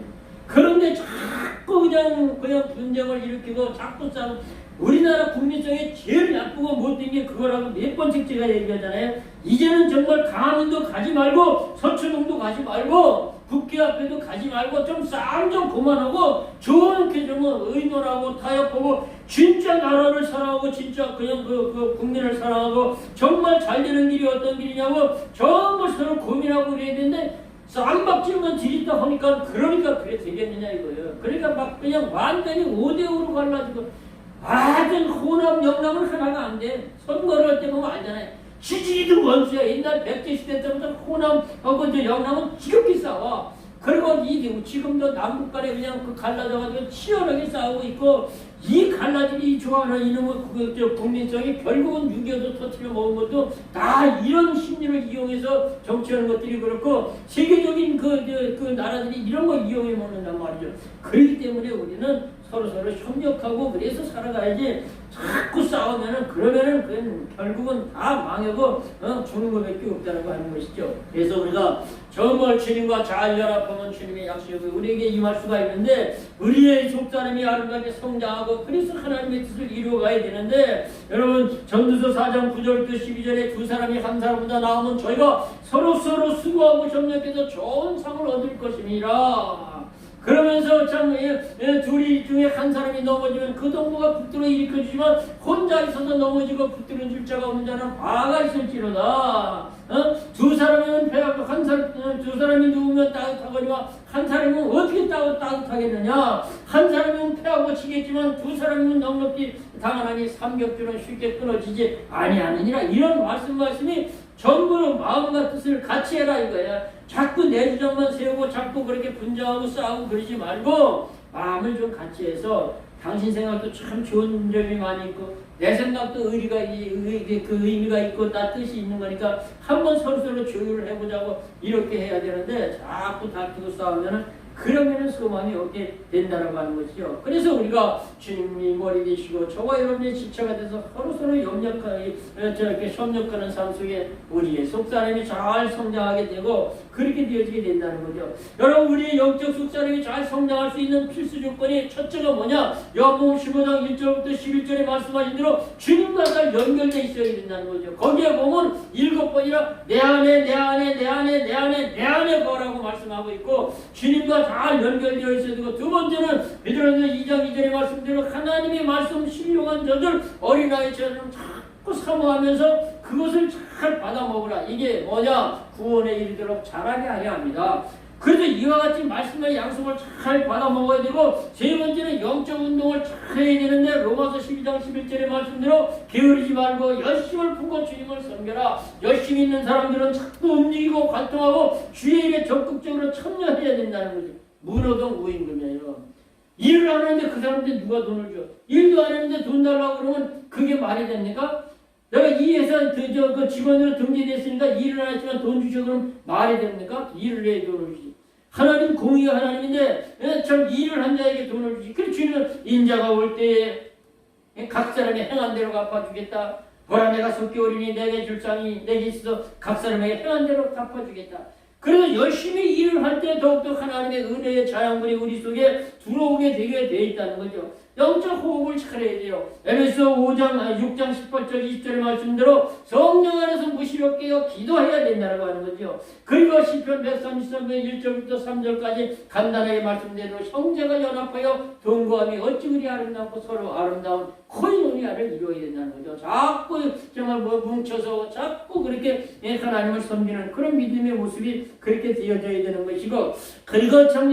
그런데 자꾸 그냥 분쟁을 일으키고 자꾸 싸우고 우리나라 국민성이 제일 나쁘고 못된 게 그거라고 몇 번째 제가 얘기하잖아요. 이제는 정말 강원도 가지 말고 서초동도 가지 말고 국회 앞에도 가지 말고 좀 싸움 좀 그만하고 좋게 좀 의논하고 타협하고 진짜 나라를 사랑하고 진짜 그냥 그 국민을 사랑하고 정말 잘 되는 길이 어떤 길이냐고 전부 서로 고민하고 그래야 되는데 쌈박질만 지린다 하니까 그러니까 그래 되겠느냐 이거예요. 그러니까 막 그냥 완전히 5대5로 갈라지고 아전 호남 영남은 하나가 안 돼. 선거를 할 때 보면 알잖아요. 지지리도 원수야. 옛날 백제 시대 때부터 호남하고 이제 영남은 지겹게 싸워. 그리고 지금도 남북 간에 그냥 그 갈라져가지고 치열하게 싸우고 있고 이 갈라지기 좋아하는 이놈의 국민성이 결국은 6.25도 터뜨려 먹은 것도 다 이런 심리를 이용해서 정치하는 것들이 그렇고 세계적인 그 나라들이 이런 거 이용해 먹는단 말이죠. 그렇기 때문에 우리는 서로 협력하고 그래서 살아가야지 자꾸 싸우면은 그러면은 그건 결국은 다 망하고 주는 것밖에 없다는 거 하는 것이죠. 그래서 우리가 정말 주님과 잘 연합하면 주님의 약속이 우리에게 임할 수가 있는데 우리의 속사람이 아름답게 성장하고 그래서 하나님의 뜻을 이루어가야 되는데 여러분 전도서 4장 9절부터 12절에 두 사람이 한 사람보다 나오면 저희가 서로 수고하고 협력해서 좋은 상을 얻을 것입니다. 그러면서 참 둘이 중에 한 사람이 넘어지면 그 동무가 붙들어 일으켜주지만 혼자 있어서 넘어지고 붙들어 줄 자가 없는 자는 바가 있을지로다. 두 사람이면 배고프고 두 사람이 누우면 따뜻하거니와 한 사람이면 어떻게 따뜻하겠느냐. 한 사람이면 패하고 지겠지만 두 사람이면 넉넉히 당하나니 삼겹줄은 쉽게 끊어지지 아니하느니라. 이런 말씀이 전부 마음과 뜻을 같이 해라 이거야. 자꾸 내 주장만 세우고 자꾸 그렇게 분쟁하고 싸우고 그러지 말고 마음을 좀 같이 해서 당신 생각도 참 좋은 점이 많이 있고 내 생각도 의미가 있고 다 뜻이 있는 거니까 한번 서로 조율을 해보자고 이렇게 해야 되는데 자꾸 다투고 싸우면은 그러면은 소망이 없게 된다라고 하는 것이죠. 그래서 우리가 주님이 머리 되시고 저와 여러분의 지체가 돼서 서로 협력하는 삶 속에 우리의 속사람이 잘 성장하게 되고 그렇게 되어지게 된다는 거죠. 여러분 우리의 영적 속사람이 잘 성장할 수 있는 필수 조건이 첫째가 뭐냐? 요한복음 15장 1절부터 11절에 말씀하신 대로 주님과 잘 연결되어 있어야 된다는 거죠. 거기에 보면 7번이나 내 안에 내 안에 내 안에 내 안에 내 안에 거라고 말씀하고 있고 주님과 잘 연결되어 있어야 되고 두 번째는 베드로전서 2장 2절의 말씀대로 하나님의 말씀 신령한 저들 어린아이처럼 자꾸 사모하면서 그것을 잘 받아먹으라. 이게 뭐냐? 구원에 이르도록 자라게 하려 합니다. 그래서 이와 같이 말씀의 양식을 잘 받아먹어야 되고 세 번째는 영적 운동을 잘 해야 되는데 로마서 12장 11절의 말씀대로 게으르지 말고 열심을 품고 주님을 섬겨라. 열심히 있는 사람들은 자꾸 움직이고 활동하고 주의 일에 적극적으로 참여해야 된다는 거죠. 문호동 우임금이에요. 일을 안 하는데 그 사람한테 누가 돈을 줘? 일도 안 했는데 돈 달라고 그러면 그게 말이 됩니까? 내가 이 회사 그 직원으로 등재됐으니까 일을 안 했지만 돈 주셔 그러면 말이 됩니까? 일을 해야 돈을 주지. 하나님 공의가 하나님인데 참 일을 한 자에게 돈을 주지. 그래서 주님은 인자가 올 때에 각 사람이 행한 대로 갚아주겠다. 보라 내가 속기오리니 내게 줄 상이 내게 있어 각 사람에게 행한 대로 갚아주겠다. 그래서 열심히 일을 할 때 더욱더 하나님의 은혜의 자양분이 우리 속에 들어오게 되게 되어 있다는 거죠. 영적 호흡을 잘해야 돼요. 에베소 5장 6장 18절 20절의 말씀대로 성령 안에서 무시롭게 기도해야 된다고 하는 거죠. 그리고 시편 133편 1절부터 3절까지 간단하게 말씀대로 형제가 연합하여 동거함이 어찌 그리 아름답고 서로 아름다운 코이노니아를 이루어야 된다는 거죠. 자꾸 정말 뭉쳐서 자꾸 그렇게 하나님을 섬기는 그런 믿음의 모습이 그렇게 되어져야 되는 것이고, 그리고 참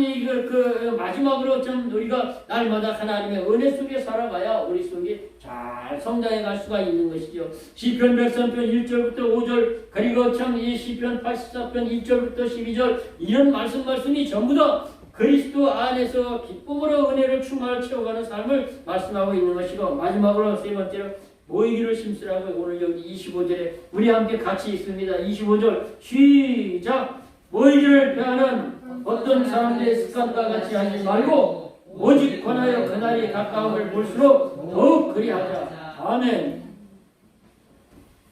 마지막으로 좀 우리가 날마다 하나님의 은혜 속에 살아가야 우리 속이 잘 성장해 갈 수가 있는 것이죠. 시편 103편 1절부터 5절, 그리고 참 이 시편 84편 1절부터 12절 이런 말씀이 전부 다 그리스도 안에서 기쁨으로 은혜를 충만을 채워가는 삶을 말씀하고 있는 것이고, 마지막으로 세 번째로 모이기를 심쓰라고 오늘 여기 25절에 우리 함께 같이 있습니다. 25절 시작. 모이기를 펴하는 어떤 사람들의 습관과 같이 하지 말고 오직 권하여 그날이 가까움을 볼수록 더욱 그리하자. 아멘.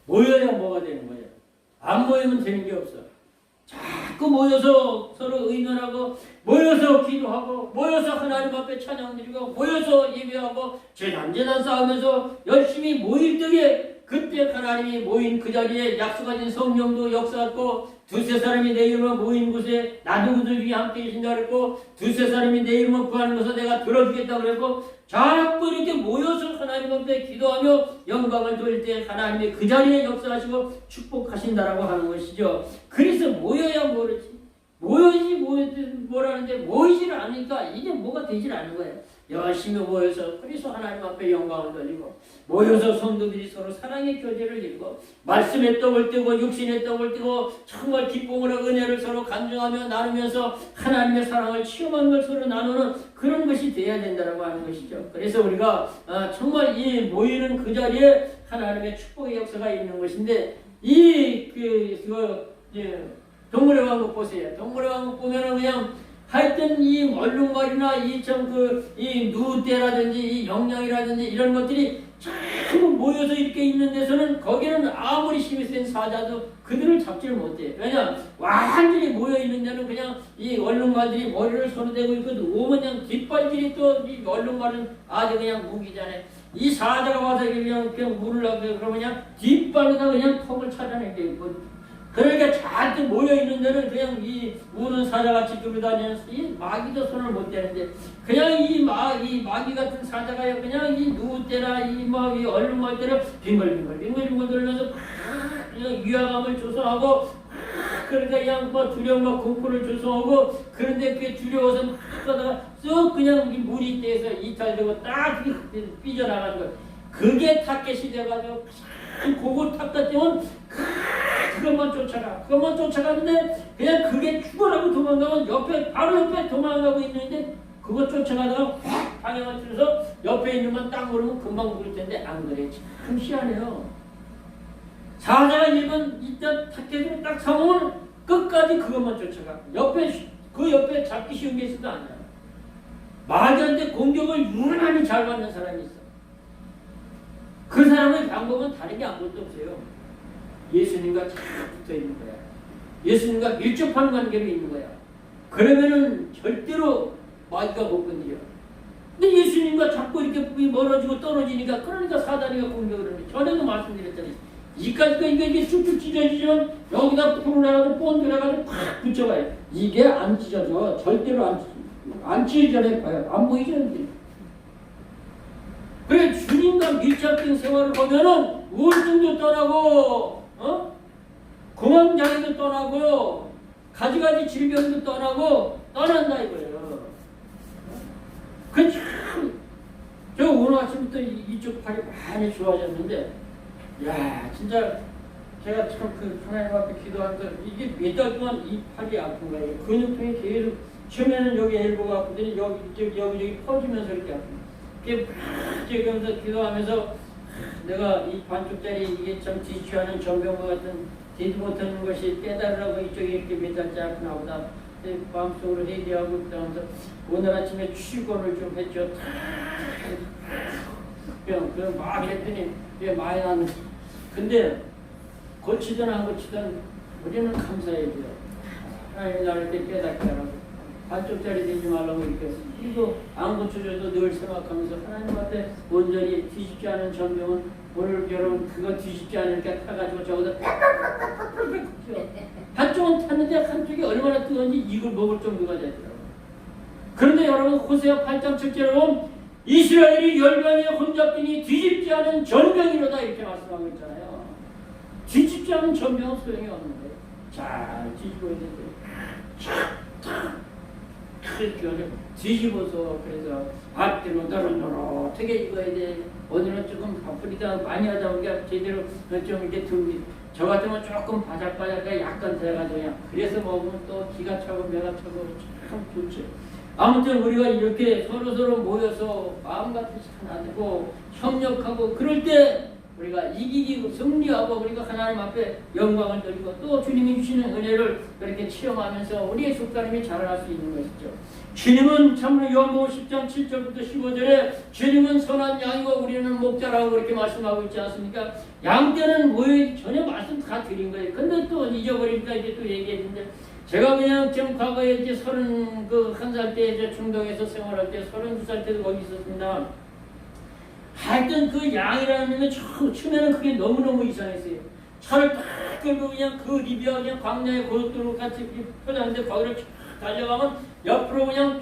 모여야 뭐가 되는 거예요? 안 모이면 되는 게 없어. 자꾸 모여서 서로 의논하고 모여서 기도하고 모여서 하나님 앞에 찬양드리고 모여서 예배하고 재단 싸우면서 열심히 모일 때에 그때 하나님이 모인 그 자리에 약속하신 성령도 역사했고, 두세 사람이 내 이름으로 모인 곳에 나도 그들 중에 함께 계신다 그랬고, 두세 사람이 내 이름으로 구하는 것을 내가 들어주겠다 그랬고, 자꾸 이렇게 모여서 하나님 앞에 기도하며 영광을 돌릴 때 하나님이 그 자리에 역사하시고 축복하신다라고 하는 것이죠. 그래서 모여야 모르지. 모여야지 뭐라는데 모이지를 않으니까 이게 뭐가 되질 않는 거예요. 열심히 모여서 그래서 하나님 앞에 영광을 돌리고, 모여서 성도들이 서로 사랑의 교제를 이루고 말씀의 떡을 떼고 육신의 떡을 떼고 정말 기쁨으로 은혜를 서로 간증하며 나누면서 하나님의 사랑을 체험한 걸 서로 나누는 그런 것이 돼야 된다고 하는 것이죠. 그래서 우리가 정말 이 모이는 그 자리에 하나님의 축복의 역사가 있는 것인데, 동물의 왕국 보세요. 동물의 왕국 보면은 그냥 하여튼 이 얼룩말이나 이 누대라든지 이 영양이라든지 이런 것들이 전부 모여서 이렇게 있는 데서는 거기는 아무리 힘이 센 사자도 그들을 잡지를 못해. 왜냐? 완전히 모여 있는 데는 그냥 이 얼룩말들이 머리를 손대고 있거든. 오면 그냥 뒷발질이 또 이 얼룩말은 아주 그냥 무기잖아요. 이 사자가 와서 그냥 물으려고 그러면 그냥 뒷발로다 그냥 턱을 찾아내게 있거든. 그러니까 잔뜩 모여있는 데는 그냥 이 우는 사자같이 돌아다니면서 이 마귀도 손을 못 대는데, 그냥 이 마귀 같은 사자가 그냥 이 누때나 이 얼룩말 때는 빙글빙글 돌면서 그냥 위화감을 조성하고, 그러니까 그냥 두려움과 공포를 조성하고, 그런데 그게 두려워서 막 하다가 쏙 그냥 물이 떼서 이탈되고 딱 삐져나가는 거예요. 그게 타켓이 돼가지고 그거 탔다 때면 그것만 쫓아가. 그것만 쫓아가는데 그냥 그게 죽어라고 도망가면 바로 옆에 도망가고 있는데 그거 쫓아가다가 확 방향을 틀어서 옆에 있는 건 딱 모르면 금방 죽을 텐데 안 그래. 참 희한해요. 사자가 일본 일단 타켓으로 딱 사면 끝까지 그것만 쫓아가. 그 옆에 잡기 쉬운 게 있어도 아니야. 마귀한테 공격을 유난히 잘 받는 사람이 있어. 그 사람의 방법은 다른 게 아무것도 없어요. 예수님과 잘 붙어 있는 거야. 예수님과 밀접한 관계로 있는 거야. 그러면은 절대로 마귀가 못 건드려. 근데 예수님과 자꾸 이렇게 멀어지고 떨어지니까 그러니까 사단이가 공격을 하는. 전에도 말씀드렸잖아요. 이까지가 이게 쑥쑥 찢어지면 여기다 풀어내가지고 본드려가지고 팍 붙여봐요. 이게 안 찢어져. 절대로 안 찢어져. 봐요. 안 보이죠? 그래 주님과 밀착된 생활을 보면은 우울증도 떠나고 공황장애도 떠나고 가지가지 질병도 떠나고 떠난다 이거예요. 그 참, 저 오늘 아침부터 이쪽 팔이 많이 좋아졌는데, 야 진짜 제가 참 그 하나님 앞에 기도하면서 이게 몇 달 동안 이 팔이 아픈 거예요. 근육통이 계속 처음에는 여기 엘보가 아프더니 여기저기 퍼지면서 이렇게 아픈. 이게 막 그러면서 기도하면서 내가 이 반쪽짜리 이게 참 지취하는 정병과 같은 되지 못하는 것이 깨달으라고 이쪽에 이렇게 몇 달째 아프나 보다. 마음속으로 회개하고 그러면서 오늘 아침에 취권을 좀 했죠. 그냥 막 했더니 이게 많이 나는. 근데 고치든 안 고치든 우리는 감사해야 돼요. 하나님 나를 때 깨닫게 하라고. 반쪽짜리 되지 말라고 이렇게. 그리고 안 고쳐줘도 늘 생각하면서 하나님 앞에 온전히 뒤집지 않은 전병은 오늘 여러분 그거 뒤집지 않으니까 타가지고 저거다 한쪽은 탔는데 한쪽이 얼마나 뜨거운지 이걸 먹을 정도가 되더라고요. 그런데 여러분 호세아 8장 7절에 보면 이스라엘이 열방에 혼잡되니 뒤집지 않은 전병이로다 이렇게 말씀하고 있잖아요. 뒤집지 않은 전병은 소용이 없는 거예요. 잘 뒤집어야 되는데 뒤집어서 그래서 앞뒤로 노릇노릇하게 입어야 돼. 오늘은 조금 바쁘니까 많이 하다 보니까 제대로 좀 이렇게 듭니다. 저 같으면 조금 바삭바삭하게 약간 돼가지고 그냥 그래서 먹으면 또 기가 차고 배가 차고 참 좋죠. 아무튼 우리가 이렇게 서로 모여서 마음같이 하나 되고 협력하고 그럴 때 우리가 이기고 승리하고 우리가 하나님 앞에 영광을 돌리고 또 주님이 주시는 은혜를 그렇게 체험하면서 우리의 속사람이 자라날 수 있는 것이죠. 주님은 참으로 요한복음 10장 7절부터 15절에 주님은 선한 양이고 우리는 목자라고 그렇게 말씀하고 있지 않습니까? 양 때는 뭐에 전혀 말씀 다 드린 거예요. 근데 또 잊어버리니까 이제 또 얘기했는데 제가 그냥 지금 과거에 이제 31살 때 이제 중동에서 생활할 때 32살 때도 거기 있었습니다. 하여튼 그 양이라는 게 처음에는 그게 너무너무 이상했어요. 차를 딱 끌고 그냥 그 리비아 그냥 광야의 고속도로 같이 표장인데 거기를 쫙 달려가면 옆으로 그냥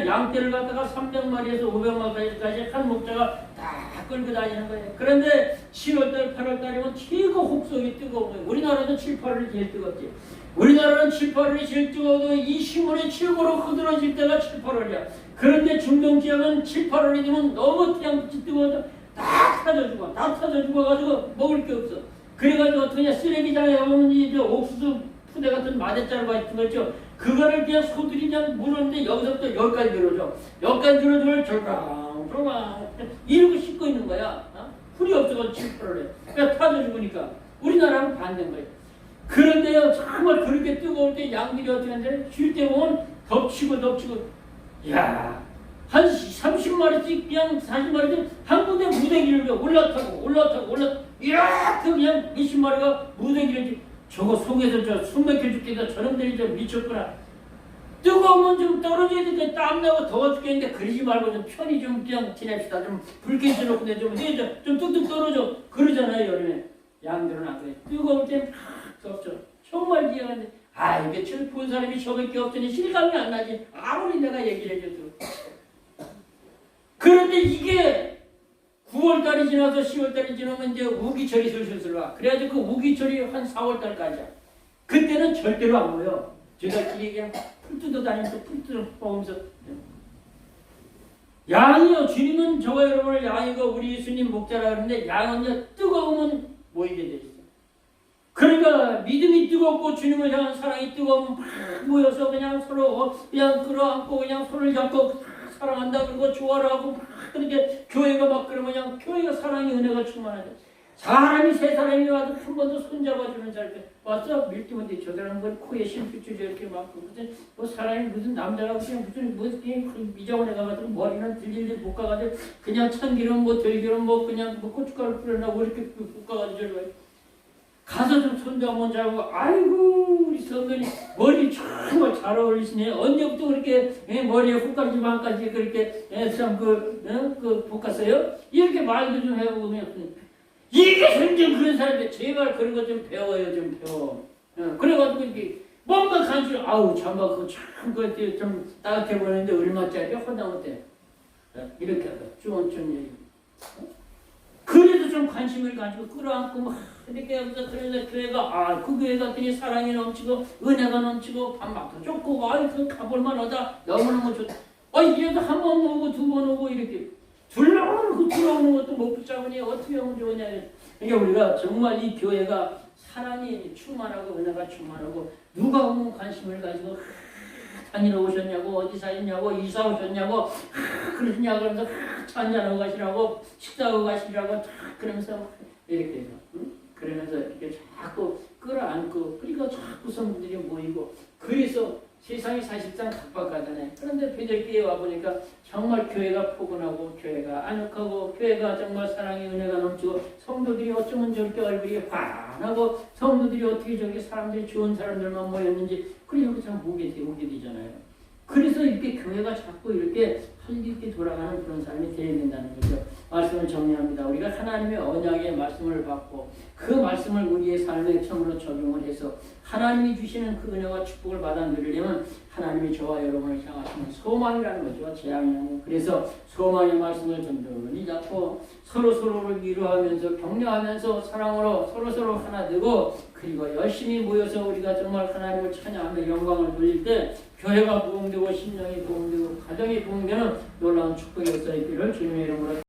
양떼를 갖다가 300마리에서 500마리까지 한 목자가 다 끌고 다니는 거예요. 그런데 7월달, 8월달이면 최고 혹속이 뜨거운 거예요. 우리나라도 7, 8월이 제일 뜨겁지. 우리나라는 7, 8월이 제일 뜨거워도 이 시골이 최고로 흐드러질 때가 7, 8월이야. 그런데 중동 지역은 7, 8월이 되면 너무 태양빛이 뜨거워서 다 타져 죽어가지고 먹을 게 없어. 그래가지고 어떻게 쓰레기장에 오면 이제 옥수수 푸대 같은 마대자루가 있는 거죠. 그거를 그냥 소들이 그냥 물었는데 여기서부터 여기까지 늘어져. 여기까지 늘어지면 졸강 이러고 씻고 있는 거야. 풀이 없어가지고 7, 8월에. 그러니까 타져 죽으니까. 우리나라는 반대인 거예요. 그런데요, 정말 그렇게 뜨거울 때 양들이 어떻게 하는데 쉴 때 보면 덮치고 이야, 한 30마리씩 그냥 40마리씩 한 군데 무대기를 올라타고 이렇게 그냥 몇십 마리가 무대기를 저거 속에서 저 숨 막혀 죽겠다 저놈들이 좀 미쳤구나. 뜨거우면 좀 떨어져야 되는데 땀나고 더워 죽겠는데 그러지 말고 좀 편히 좀 그냥 지냅시다. 좀 불쾌 해놓고 좀 해줘. 좀 뚝뚝 떨어져. 그러잖아요 여름에. 양들은 안 그래. 뜨거울 땐 덥죠. 정말 기억하는데 이게 본 사람이 저밖에 없더니 실감이 안 나지. 아무리 내가 얘기를 해줘도. 그런데 이게 9월달이 지나서 10월달이 지나면 이제 우기철이 슬슬 와. 그래가지고 그 우기철이 한 4월달까지야. 그때는 절대로 안 보여. 저희들끼리 그냥 풀 뜯어다니면서 풀 뜯어보면서 양이요. 주님은 저와 여러분을 양이고 우리 예수님 목자라 그러는데 양은 뜨거우면 모이게 돼 있어. 그러니까 믿음이 뜨겁고 주님을 향한 사랑이 뜨거우면 막 모여서 그냥 서로 그냥 끌어안고 그냥 손을 잡고 사랑한다 그러고 좋아라 하고 막 그렇게 교회가 막 그러면 그냥 교회가 사랑이 은혜가 충만하죠. 사람이 세 사람이 와도 한 번도 손잡아주는 사람이 왔어? 밀기문데 저 사람은 코에 실핏줄이 이렇게 막 무슨 뭐 사람이 무슨 남자가 그냥 무슨 미장원에 가가지고 머리는 들릴들 볶아가지고 그냥 참기름 뭐 들기름 뭐 그냥 뭐 고춧가루 뿌려놔고 이렇게 볶아가지고 저리 가서 좀 손도 한번 잡고 아이고 우리 선배님 머리 정말 잘 어울리시네. 언제부터 그렇게 머리에 훅가지 반까지 그렇게 참그 볶았어요? 이렇게 말도 좀 해보고 그냥 이게 점점 그런 사람들 제발 그런 거 좀 배워요. 좀 배워. 그래가지고 이렇게 뭔가 간식 아우 잠바 그거 참 그거 좀 따뜻해 보이는데 얼마짜리 허다못해 이렇게 하고 쭈언쭈언 그래도 좀 관심을 가지고 끌어안고 막 이렇게 하면서 그래서 교회가 그 교회 같더니 사랑이 넘치고 은혜가 넘치고 밥맛도 좋고 그 가볼만하다 너무너무 좋다. 이래도 한 번 오고 두 번 오고 이렇게 들어오는 것도 못 붙잡으니 어떻게 하면 좋으냐. 그러니까 우리가 정말 이 교회가 사랑이 충만하고 은혜가 충만하고 누가 오면 관심을 가지고 다니러 오셨냐고 어디 사셨냐고 이사 오셨냐고 그러시냐고 그러면서 한잔하고 가시라고 식사하고 가시라고 그러면서 이렇게 해서 그러면서 이렇게 자꾸 끌어안고 그리고 자꾸 성도들이 모이고 그래서 세상이 사실상 각박하잖아요. 그런데 베들기에 와보니까 정말 교회가 포근하고 교회가 아늑하고 교회가 정말 사랑의 은혜가 넘치고 성도들이 어쩌면 저렇게 얼굴이 환하고 성도들이 어떻게 저렇게 사람들이 좋은 사람들만 모였는지 그리고 참 보게 되잖아요. 그래서 이렇게 교회가 자꾸 이렇게 활기있게 돌아가는 그런 삶이 되어야 된다는 거죠. 말씀을 정리합니다. 우리가 하나님의 언약의 말씀을 받고 그 말씀을 우리의 삶에 처음으로 적용을 해서 하나님이 주시는 그 은혜와 축복을 받아 누리려면 하나님이 저와 여러분을 향하시는 소망이라는 거죠. 재앙이라는 거. 그래서 소망의 말씀을 든든히 잡고 서로서로를 위로하면서 격려하면서 사랑으로 서로서로 하나 되고 그리고 열심히 모여서 우리가 정말 하나님을 찬양하며 영광을 돌릴 때 교회가 부흥되고 신령이 부흥되고 가정이 부흥되는 놀라운 축복의 역사의 길을 주님의 이름으로